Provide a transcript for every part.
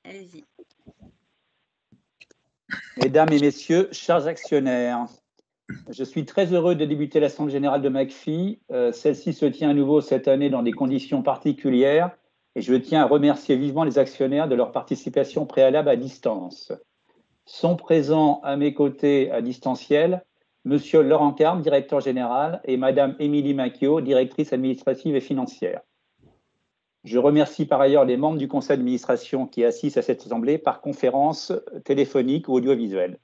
Allez-y. Mesdames et messieurs, chers actionnaires, je suis très heureux de débuter l'Assemblée générale de McPhy. Celle-ci se tient à nouveau cette année dans des conditions particulières et je tiens à remercier vivement les actionnaires de leur participation préalable à distance. Sont présents à mes côtés à distanciel Monsieur Laurent Carme, directeur général, et Madame Émilie Macchio, directrice administrative et financière. Je remercie par ailleurs les membres du conseil d'administration qui assistent à cette assemblée par conférence téléphonique ou audiovisuelle.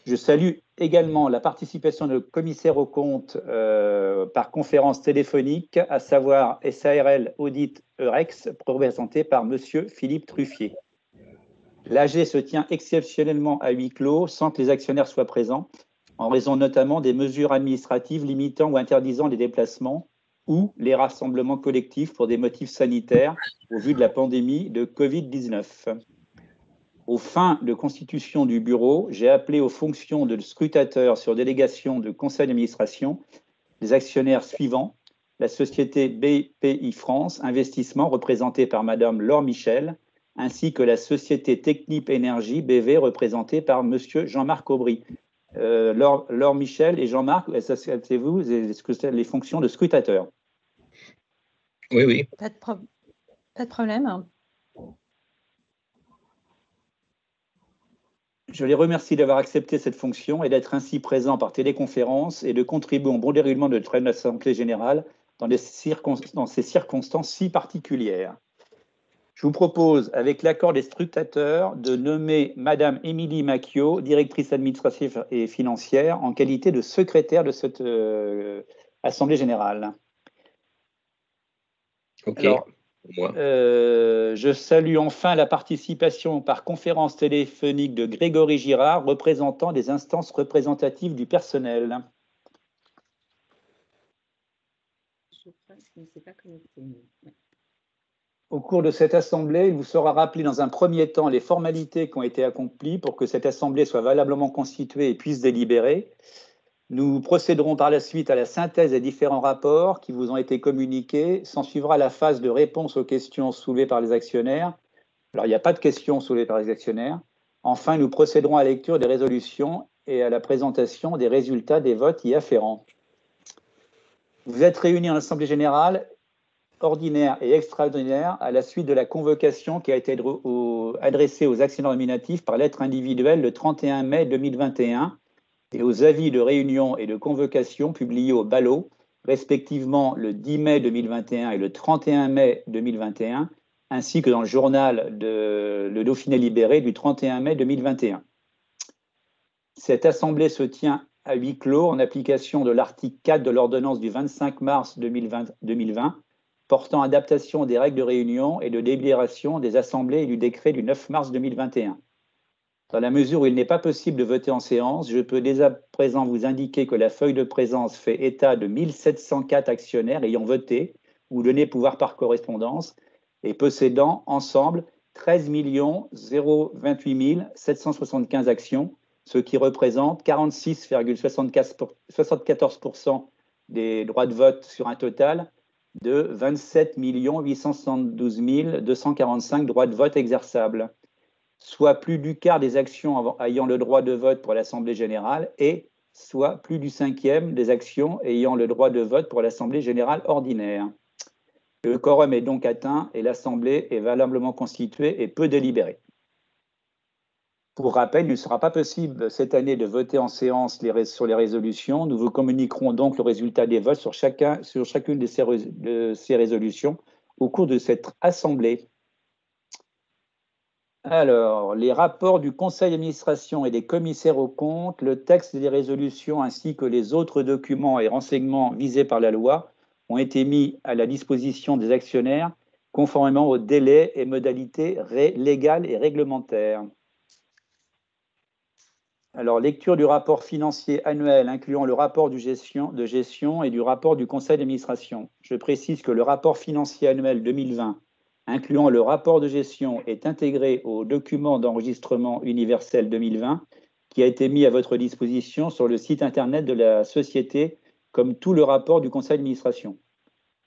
Je salue également la participation de commissaires aux comptes par conférence téléphonique, à savoir SARL Audit Eurex, représenté par Monsieur Philippe Truffier. L'AG se tient exceptionnellement à huis clos sans que les actionnaires soient présents, en raison notamment des mesures administratives limitant ou interdisant les déplacements ou les rassemblements collectifs pour des motifs sanitaires au vu de la pandémie de Covid-19. Aux fins de constitution du bureau, j'ai appelé aux fonctions de scrutateur sur délégation de conseil d'administration les actionnaires suivants: la société BPI France Investissement, représentée par Madame Laure Michel, ainsi que la société Technip Énergie BV, représentée par Monsieur Jean-Marc Aubry. Laure Michel et Jean-Marc, c'est-vous les fonctions de scrutateur? Oui, oui. Pas de problème. Je les remercie d'avoir accepté cette fonction et d'être ainsi présents par téléconférence et de contribuer au bon déroulement de l'Assemblée générale dans ces circonstances si particulières. Je vous propose, avec l'accord des scrutateurs, de nommer Madame Émilie Macchio, directrice administrative et financière, en qualité de secrétaire de cette Assemblée générale. OK. Alors, Moi. je salue enfin la participation par conférence téléphonique de Grégory Girard, représentant des instances représentatives du personnel. Je crois qu'il ne s'est pas connecté. Au cours de cette assemblée, il vous sera rappelé dans un premier temps les formalités qui ont été accomplies pour que cette assemblée soit valablement constituée et puisse délibérer. Nous procéderons par la suite à la synthèse des différents rapports qui vous ont été communiqués. S'en suivra la phase de réponse aux questions soulevées par les actionnaires. Alors, il n'y a pas de questions soulevées par les actionnaires. Enfin, nous procéderons à la lecture des résolutions et à la présentation des résultats des votes y afférents. Vous êtes réunis en assemblée générale ordinaire et extraordinaire à la suite de la convocation qui a été adressée aux actionnaires nominatifs par lettre individuelle le 31 mai 2021 et aux avis de réunion et de convocation publiés au BALO, respectivement le 10 mai 2021 et le 31 mai 2021, ainsi que dans le journal de Le Dauphiné libéré du 31 mai 2021. Cette assemblée se tient à huis clos en application de l'article 4 de l'ordonnance du 25 mars 2020 portant adaptation des règles de réunion et de délibération des assemblées et du décret du 9 mars 2021. Dans la mesure où il n'est pas possible de voter en séance, je peux dès à présent vous indiquer que la feuille de présence fait état de 1704 actionnaires ayant voté ou donné pouvoir par correspondance et possédant ensemble 13 028 775 actions, ce qui représente 46,74% des droits de vote sur un total de 27 872 245 droits de vote exerçables, soit plus du quart des actions ayant le droit de vote pour l'Assemblée générale et soit plus du cinquième des actions ayant le droit de vote pour l'Assemblée générale ordinaire. Le quorum est donc atteint et l'Assemblée est valablement constituée et peut délibérer. Pour rappel, il ne sera pas possible cette année de voter en séance sur les résolutions. Nous vous communiquerons donc le résultat des votes sur chacune de ces résolutions au cours de cette assemblée. Alors, les rapports du conseil d'administration et des commissaires aux comptes, le texte des résolutions ainsi que les autres documents et renseignements visés par la loi ont été mis à la disposition des actionnaires conformément aux délais et modalités légales et réglementaires. Alors, lecture du rapport financier annuel incluant le rapport de gestion et du rapport du conseil d'administration. Je précise que le rapport financier annuel 2020, incluant le rapport de gestion, est intégré au document d'enregistrement universel 2020 qui a été mis à votre disposition sur le site internet de la société, comme tout le rapport du conseil d'administration.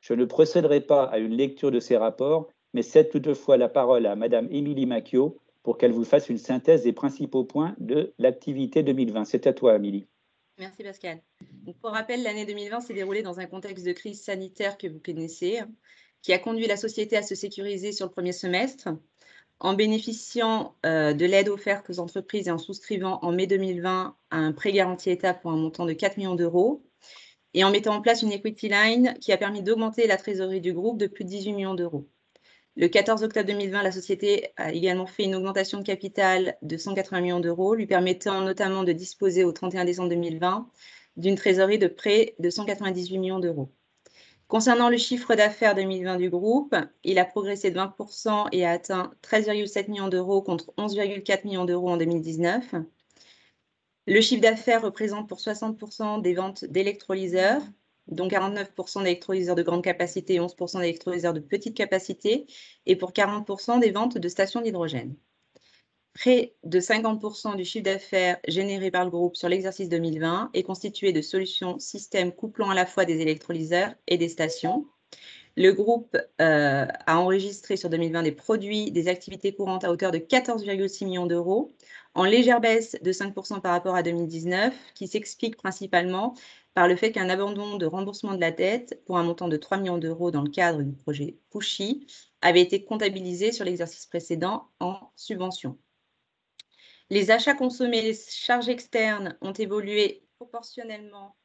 Je ne procéderai pas à une lecture de ces rapports, mais cède toutefois la parole à Madame Émilie Macchio pour qu'elle vous fasse une synthèse des principaux points de l'activité 2020. C'est à toi, Émilie. Merci Pascal. Donc, pour rappel, l'année 2020 s'est déroulée dans un contexte de crise sanitaire que vous connaissez, qui a conduit la société à se sécuriser sur le premier semestre. En bénéficiant de l'aide offerte aux entreprises et en souscrivant en mai 2020 un prêt garanti État pour un montant de 4 millions d'euros et en mettant en place une equity line qui a permis d'augmenter la trésorerie du groupe de plus de 18 millions d'euros. Le 14 octobre 2020, la société a également fait une augmentation de capital de 180 millions d'euros, lui permettant notamment de disposer au 31 décembre 2020 d'une trésorerie de près de 198 millions d'euros. Concernant le chiffre d'affaires 2020 du groupe, il a progressé de 20% et a atteint 13,7 millions d'euros contre 11,4 millions d'euros en 2019. Le chiffre d'affaires représente pour 60% des ventes d'électrolyseurs, dont 49% d'électrolyseurs de grande capacité et 11% d'électrolyseurs de petite capacité, et pour 40% des ventes de stations d'hydrogène. Près de 50% du chiffre d'affaires généré par le groupe sur l'exercice 2020 est constitué de solutions systèmes couplant à la fois des électrolyseurs et des stations. Le groupe a enregistré sur 2020 des produits, des activités courantes à hauteur de 14,6 millions d'euros, en légère baisse de 5% par rapport à 2019, qui s'explique principalement par le fait qu'un abandon de remboursement de la dette pour un montant de 3 millions d'euros dans le cadre du projet Pushy avait été comptabilisé sur l'exercice précédent en subvention. Les achats consommés et les charges externes ont évolué proportionnellement.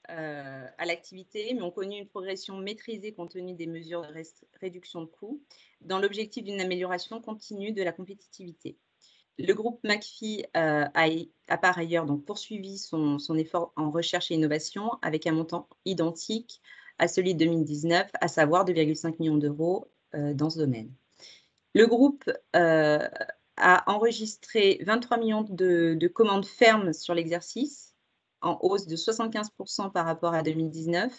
À l'activité, mais ont connu une progression maîtrisée compte tenu des mesures de réduction de coûts, dans l'objectif d'une amélioration continue de la compétitivité. Le groupe McPhy a par ailleurs donc poursuivi son effort en recherche et innovation avec un montant identique à celui de 2019, à savoir 2,5 millions d'euros dans ce domaine. Le groupe a enregistré 23 millions de commandes fermes sur l'exercice, en hausse de 75% par rapport à 2019.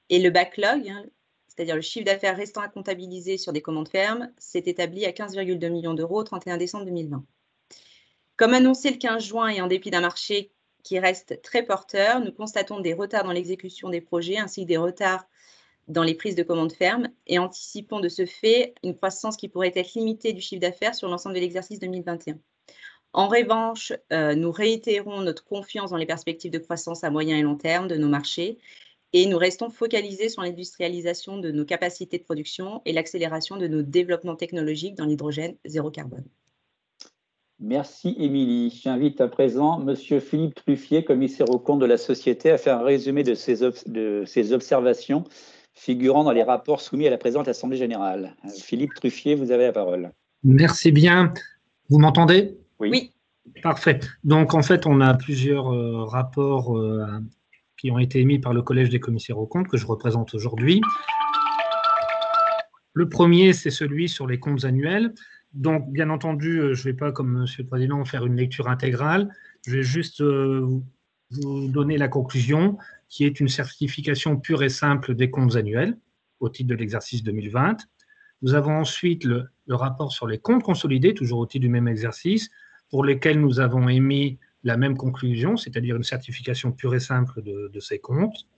Et le backlog, c'est-à-dire le chiffre d'affaires restant à comptabiliser sur des commandes fermes, s'est établi à 15,2 millions d'euros au 31 décembre 2020. Comme annoncé le 15 juin et en dépit d'un marché qui reste très porteur, nous constatons des retards dans l'exécution des projets ainsi que des retards dans les prises de commandes fermes et anticipons de ce fait une croissance qui pourrait être limitée du chiffre d'affaires sur l'ensemble de l'exercice 2021. En revanche, nous réitérons notre confiance dans les perspectives de croissance à moyen et long terme de nos marchés et nous restons focalisés sur l'industrialisation de nos capacités de production et l'accélération de nos développements technologiques dans l'hydrogène zéro carbone. Merci, Émilie. J'invite à présent M. Philippe Truffier, commissaire aux comptes de la société, à faire un résumé de ses observations figurant dans les rapports soumis à la présente Assemblée générale. Philippe Truffier, vous avez la parole. Merci bien. Vous m'entendez? Oui. Parfait. Donc, en fait, on a plusieurs rapports qui ont été émis par le Collège des commissaires aux comptes que je représente aujourd'hui. Le premier, c'est celui sur les comptes annuels. Donc, bien entendu, je ne vais pas, comme Monsieur le Président, faire une lecture intégrale. Je vais juste vous donner la conclusion, qui est une certification pure et simple des comptes annuels au titre de l'exercice 2020. Nous avons ensuite le rapport sur les comptes consolidés, toujours au titre du même exercice, pour lesquels nous avons émis la même conclusion, c'est-à-dire une certification pure et simple de ces comptes.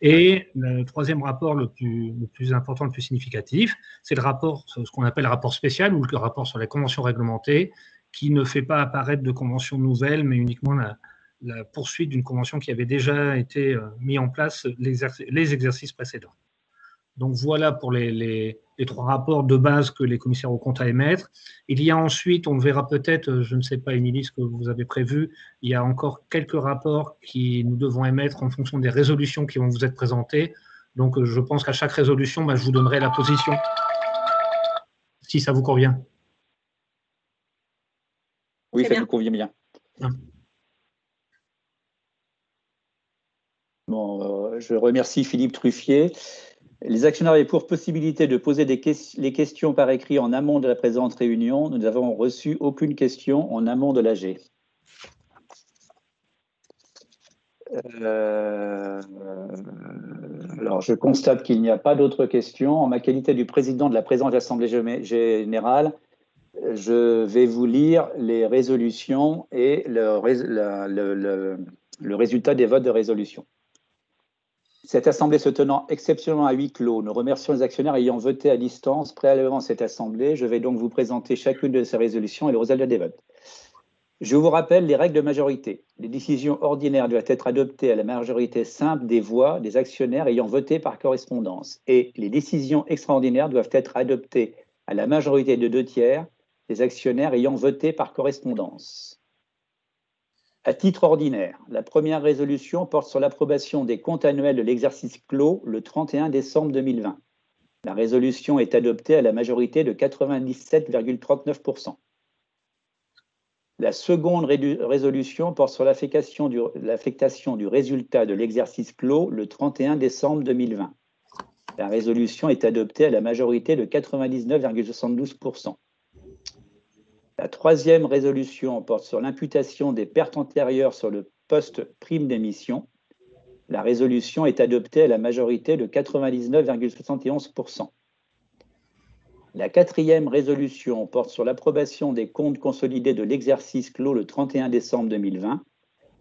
Et le troisième rapport le plus important, le plus significatif, c'est le rapport, ce qu'on appelle le rapport spécial ou le rapport sur les conventions réglementées, qui ne fait pas apparaître de conventions nouvelles, mais uniquement la poursuite d'une convention qui avait déjà été mise en place les exercices précédents. Donc voilà pour les trois rapports de base que les commissaires aux comptes à émettre. Il y a ensuite, on le verra peut-être, je ne sais pas Émilie ce que vous avez prévu, il y a encore quelques rapports qui nous devons émettre en fonction des résolutions qui vont vous être présentées. Donc je pense qu'à chaque résolution, je vous donnerai la position, si ça vous convient. Oui, ça nous convient bien. Bon, je remercie Philippe Truffier. Les actionnaires avaient pour possibilité de poser les questions par écrit en amont de la présente réunion. Nous n'avons reçu aucune question en amont de l'AG. Alors, je constate qu'il n'y a pas d'autres questions. En ma qualité du président de la présente Assemblée générale, je vais vous lire les résolutions et le résultat des votes de résolution. Cette assemblée se tenant exceptionnellement à huis clos, nous remercions les actionnaires ayant voté à distance préalablement à cette assemblée. Je vais donc vous présenter chacune de ces résolutions et le résultat des votes. Je vous rappelle les règles de majorité. Les décisions ordinaires doivent être adoptées à la majorité simple des voix des actionnaires ayant voté par correspondance. Et les décisions extraordinaires doivent être adoptées à la majorité de 2/3 des actionnaires ayant voté par correspondance. À titre ordinaire, la première résolution porte sur l'approbation des comptes annuels de l'exercice clos le 31 décembre 2020. La résolution est adoptée à la majorité de 97,39%. La seconde résolution porte sur l'affectation du résultat de l'exercice clos le 31 décembre 2020. La résolution est adoptée à la majorité de 99,72%. La troisième résolution porte sur l'imputation des pertes antérieures sur le poste prime d'émission. La résolution est adoptée à la majorité de 99,71%. La quatrième résolution porte sur l'approbation des comptes consolidés de l'exercice clos le 31 décembre 2020.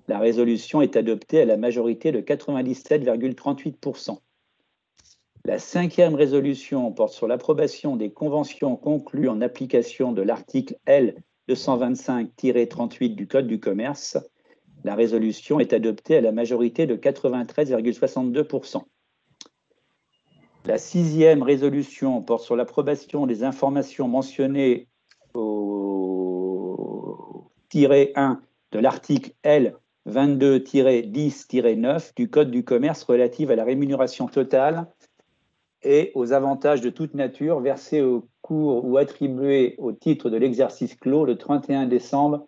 La résolution est adoptée à la majorité de 97,38%. La cinquième résolution porte sur l'approbation des conventions conclues en application de l'article L225-38 du Code du commerce. La résolution est adoptée à la majorité de 93,62%. La sixième résolution porte sur l'approbation des informations mentionnées au -1 de l'article L22-10-9 du Code du commerce relative à la rémunération totale et aux avantages de toute nature versés au cours ou attribués au titre de l'exercice clos le 31 décembre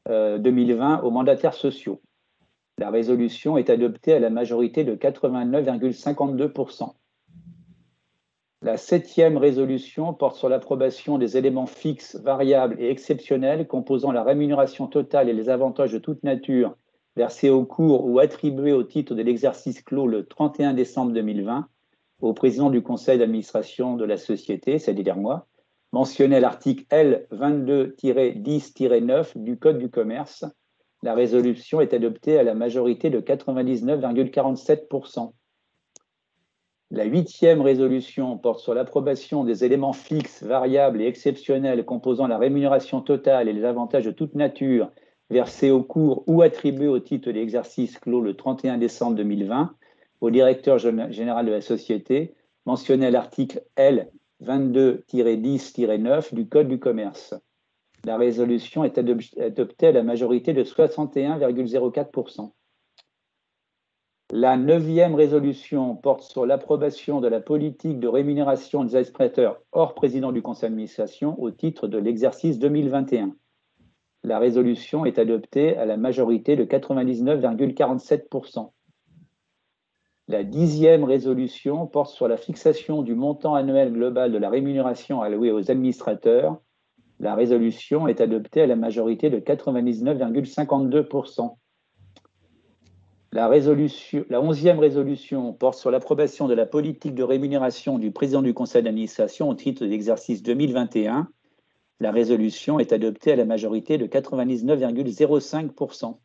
2020 aux mandataires sociaux. La résolution est adoptée à la majorité de 89,52%. La septième résolution porte sur l'approbation des éléments fixes, variables et exceptionnels composant la rémunération totale et les avantages de toute nature versés au cours ou attribués au titre de l'exercice clos le 31 décembre 2020 au président du conseil d'administration de la société, c'est-à-dire moi, mentionné à l'article L22-10-9 du Code du commerce. La résolution est adoptée à la majorité de 99,47%. La huitième résolution porte sur l'approbation des éléments fixes, variables et exceptionnels composant la rémunération totale et les avantages de toute nature versés au cours ou attribués au titre de l'exercice clos le 31 décembre 2020 au directeur général de la société, mentionné à l'article L22-10-9 du Code du commerce. La résolution est adoptée à la majorité de 61,04%. La neuvième résolution porte sur l'approbation de la politique de rémunération des administrateurs hors président du conseil d'administration au titre de l'exercice 2021. La résolution est adoptée à la majorité de 99,47%. La dixième résolution porte sur la fixation du montant annuel global de la rémunération allouée aux administrateurs. La résolution est adoptée à la majorité de 99,52%. La onzième résolution porte sur l'approbation de la politique de rémunération du président du conseil d'administration au titre de l'exercice 2021. La résolution est adoptée à la majorité de 99,05%.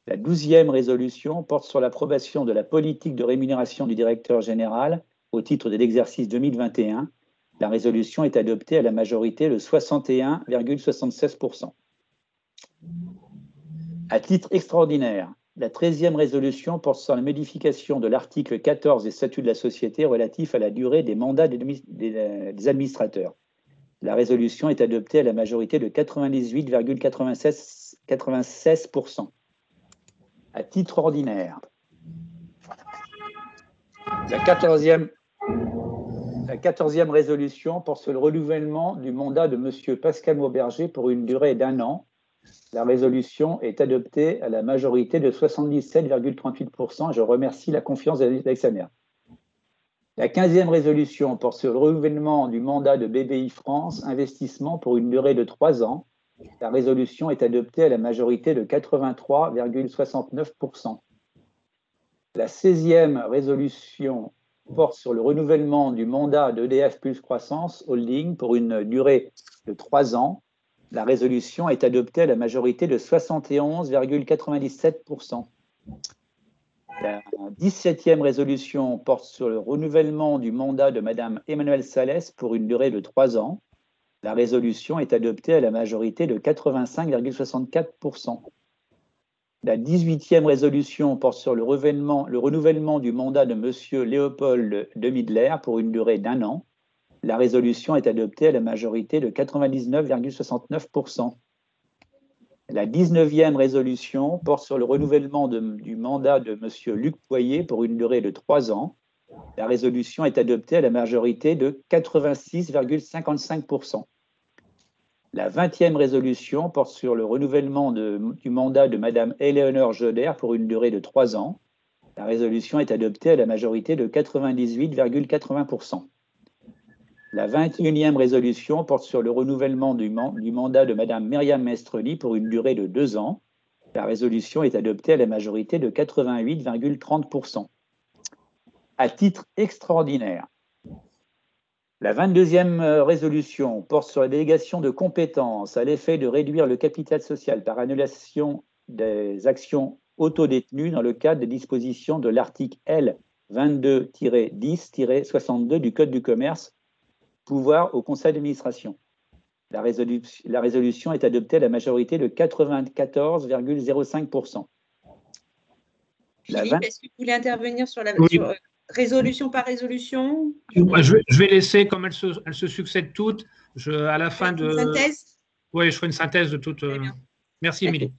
La 12e résolution porte sur l'approbation de la politique de rémunération du directeur général au titre de l'exercice 2021. La résolution est adoptée à la majorité de 61,76%. À titre extraordinaire, la 13e résolution porte sur la modification de l'article 14 des statuts de la société relatif à la durée des mandats des administrateurs. La résolution est adoptée à la majorité de 98,96%. À titre ordinaire, la 14e résolution porte sur le renouvellement du mandat de M. Pascal Mauberger pour une durée d'1 an. La résolution est adoptée à la majorité de 77,38%. Je remercie la confiance des actionnaires. La 15e résolution porte sur le renouvellement du mandat de BBI France Investissement pour une durée de 3 ans. La résolution est adoptée à la majorité de 83,69%. La 16e résolution porte sur le renouvellement du mandat d'EDF Plus Croissance Holding pour une durée de 3 ans. La résolution est adoptée à la majorité de 71,97%. La 17e résolution porte sur le renouvellement du mandat de Madame Emmanuelle Salès pour une durée de 3 ans. La résolution est adoptée à la majorité de 85,64%. La 18e résolution porte sur le renouvellement du mandat de Monsieur Léopold de Midler pour une durée d'1 an. La résolution est adoptée à la majorité de 99,69%. La 19e résolution porte sur le renouvellement du mandat de Monsieur Luc Poyer pour une durée de 3 ans. La résolution est adoptée à la majorité de 86,55%. La 20e résolution porte sur le renouvellement du mandat de Madame Éléonore Joder pour une durée de 3 ans. La résolution est adoptée à la majorité de 98,80%. La 21e résolution porte sur le renouvellement du mandat de Madame Myriam Mestroni pour une durée de 2 ans. La résolution est adoptée à la majorité de 88,30%. À titre extraordinaire, la 22e résolution porte sur la délégation de compétences à l'effet de réduire le capital social par annulation des actions autodétenues dans le cadre des dispositions de l'article L. 22-10-62 du Code du commerce, pouvoir au conseil d'administration. La résolution est adoptée à la majorité de 94,05%. Philippe, est-ce que vous voulez intervenir sur la résolution par résolution? Je vais laisser, comme elles se succèdent toutes, à la fin de… Synthèse? Oui, je ferai une synthèse de toutes. Merci, Émilie.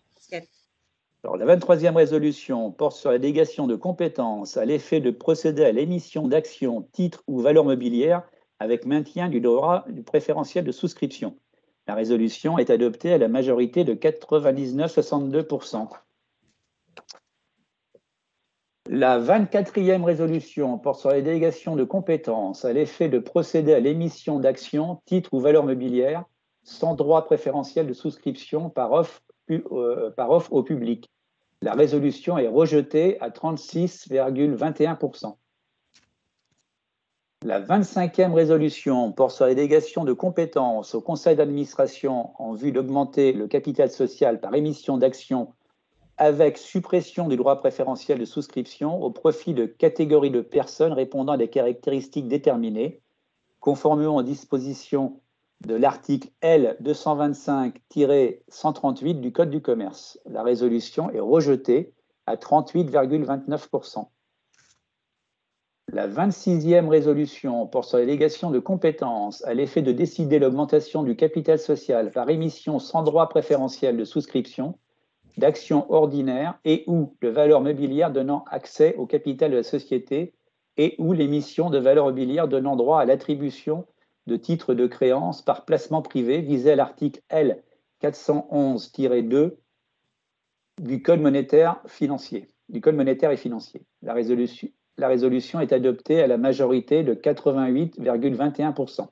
Alors, la 23e résolution porte sur la délégation de compétences à l'effet de procéder à l'émission d'actions, titres ou valeurs mobilières avec maintien du droit du préférentiel de souscription. La résolution est adoptée à la majorité de 99,62%. La 24e résolution porte sur la délégation de compétences à l'effet de procéder à l'émission d'actions, titres ou valeurs mobilières sans droit préférentiel de souscription par offre au public. La résolution est rejetée à 36,21%. La 25e résolution porte sur la délégation de compétences au conseil d'administration en vue d'augmenter le capital social par émission d'actions avec suppression du droit préférentiel de souscription au profit de catégories de personnes répondant à des caractéristiques déterminées, conformément aux dispositions de l'article L. 225-138 du Code du commerce. La résolution est rejetée à 38,29%. La 26e résolution porte sur la délégation de compétences à l'effet de décider l'augmentation du capital social par émission sans droit préférentiel de souscription d'actions ordinaires et ou de valeurs mobilières donnant accès au capital de la société et ou l'émission de valeurs mobilières donnant droit à l'attribution de titres de créance par placement privé visé à l'article L. 411-2 du Code monétaire et financier. La résolution est adoptée à la majorité de 88,21%.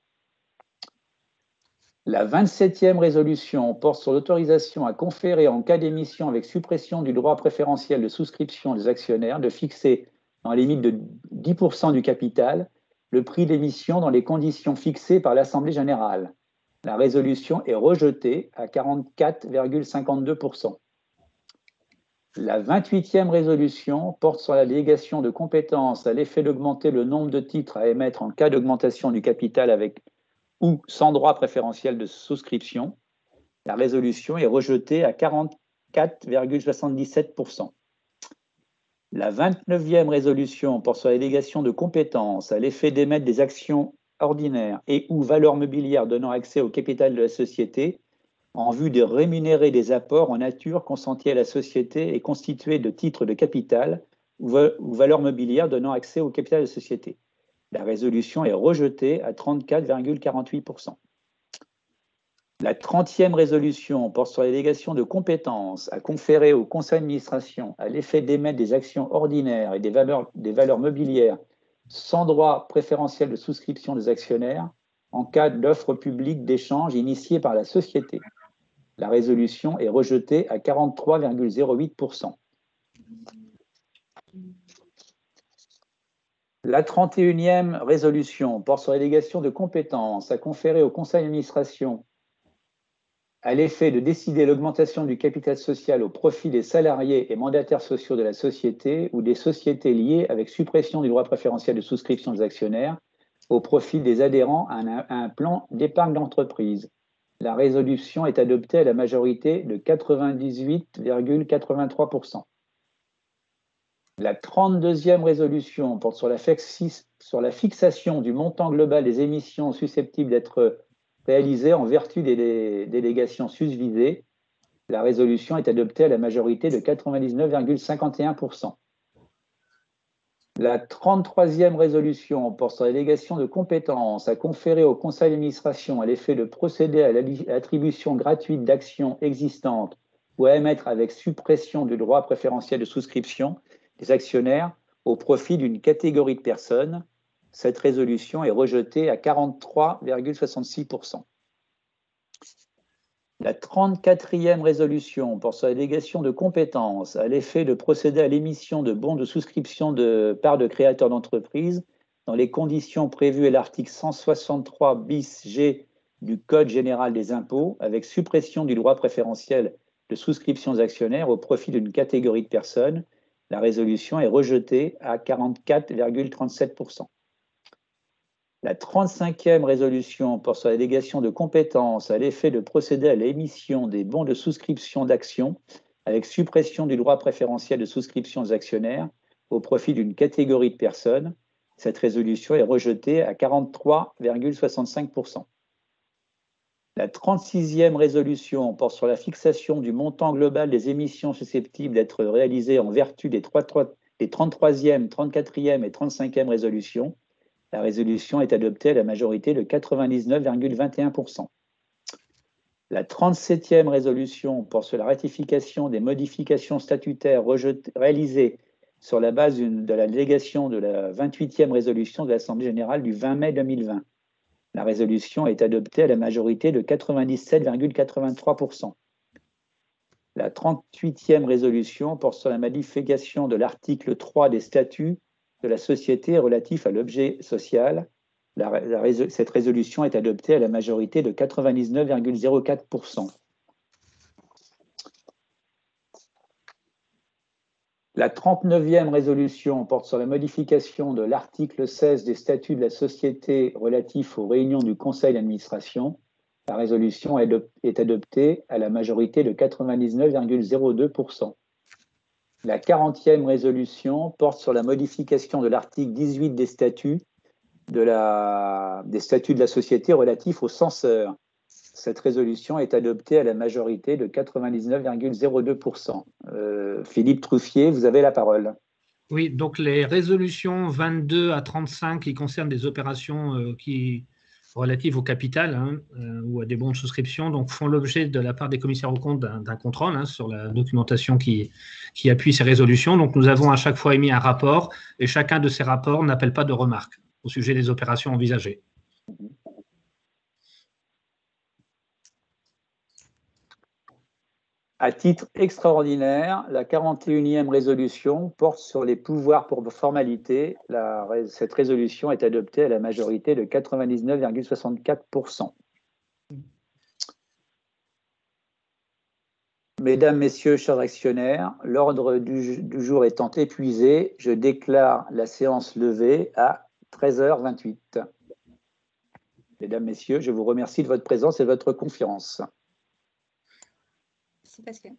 La 27e résolution porte sur l'autorisation à conférer en cas d'émission avec suppression du droit préférentiel de souscription des actionnaires de fixer, dans la limite de 10% du capital, le prix d'émission dans les conditions fixées par l'Assemblée générale. La résolution est rejetée à 44,52%. La 28e résolution porte sur la délégation de compétences à l'effet d'augmenter le nombre de titres à émettre en cas d'augmentation du capital avec ou sans droit préférentiel de souscription. La résolution est rejetée à 44,77%. La 29e résolution porte sur la délégation de compétences à l'effet d'émettre des actions ordinaires et ou valeurs mobilières donnant accès au capital de la société en vue de rémunérer des apports en nature consentis à la société et constitués de titres de capital ou valeurs mobilières donnant accès au capital de la société. La résolution est rejetée à 34,48%. La 30e résolution porte sur la délégation de compétences à conférer au conseil d'administration à l'effet d'émettre des actions ordinaires et des valeurs mobilières sans droit préférentiel de souscription des actionnaires en cas d'offre publique d'échange initiée par la société. La résolution est rejetée à 43,08%. La 31e résolution porte sur la délégation de compétences à conférer au conseil d'administration à l'effet de décider l'augmentation du capital social au profit des salariés et mandataires sociaux de la société ou des sociétés liées avec suppression du droit préférentiel de souscription des actionnaires au profit des adhérents à un plan d'épargne d'entreprise. La résolution est adoptée à la majorité de 98,83%. La 32e résolution porte sur la fixation du montant global des émissions susceptibles d'être réalisées en vertu des délégations susvisées. La résolution est adoptée à la majorité de 99,51%. La 33e résolution porte sur la délégation de compétences à conférer au conseil d'administration à l'effet de procéder à l'attribution gratuite d'actions existantes ou à émettre avec suppression du droit préférentiel de souscription des actionnaires au profit d'une catégorie de personnes. Cette résolution est rejetée à 43,66%. La 34e résolution porte sur la délégation de compétences à l'effet de procéder à l'émission de bons de souscription de parts de créateurs d'entreprise dans les conditions prévues à l'article 163 bis G du Code général des impôts, avec suppression du droit préférentiel de souscription des actionnaires au profit d'une catégorie de personnes. La résolution est rejetée à 44,37%. La 35e résolution porte sur la délégation de compétences à l'effet de procéder à l'émission des bons de souscription d'actions avec suppression du droit préférentiel de souscription des actionnaires au profit d'une catégorie de personnes. Cette résolution est rejetée à 43,65%. La 36e résolution porte sur la fixation du montant global des émissions susceptibles d'être réalisées en vertu des 33e, 34e et 35e résolutions. La résolution est adoptée à la majorité de 99,21%. La 37e résolution porte sur la ratification des modifications statutaires réalisées sur la base de la délégation de la 28e résolution de l'Assemblée générale du 20 mai 2020. La résolution est adoptée à la majorité de 97,83%. La 38e résolution porte sur la modification de l'article 3 des statuts de la société relatif à l'objet social. Cette résolution est adoptée à la majorité de 99,04%. La 39e résolution porte sur la modification de l'article 16 des statuts de la société relatif aux réunions du conseil d'administration. La résolution est adoptée à la majorité de 99,02%. La 40e résolution porte sur la modification de l'article 18 des statuts de la société relatifs aux censeurs. Cette résolution est adoptée à la majorité de 99,02%. Philippe Truffier, vous avez la parole. Oui, donc les résolutions 22 à 35 qui concernent des opérations relatives au capital ou à des bons de souscription donc, font l'objet de la part des commissaires aux comptes d'un contrôle sur la documentation qui appuie ces résolutions. Donc nous avons à chaque fois émis un rapport et chacun de ces rapports n'appelle pas de remarques au sujet des opérations envisagées. À titre extraordinaire, la 41e résolution porte sur les pouvoirs pour formalité. Cette résolution est adoptée à la majorité de 99,64%. Mesdames, Messieurs, chers actionnaires, l'ordre du jour étant épuisé, je déclare la séance levée à 13h28. Mesdames, Messieurs, je vous remercie de votre présence et de votre confiance. Merci Pascal.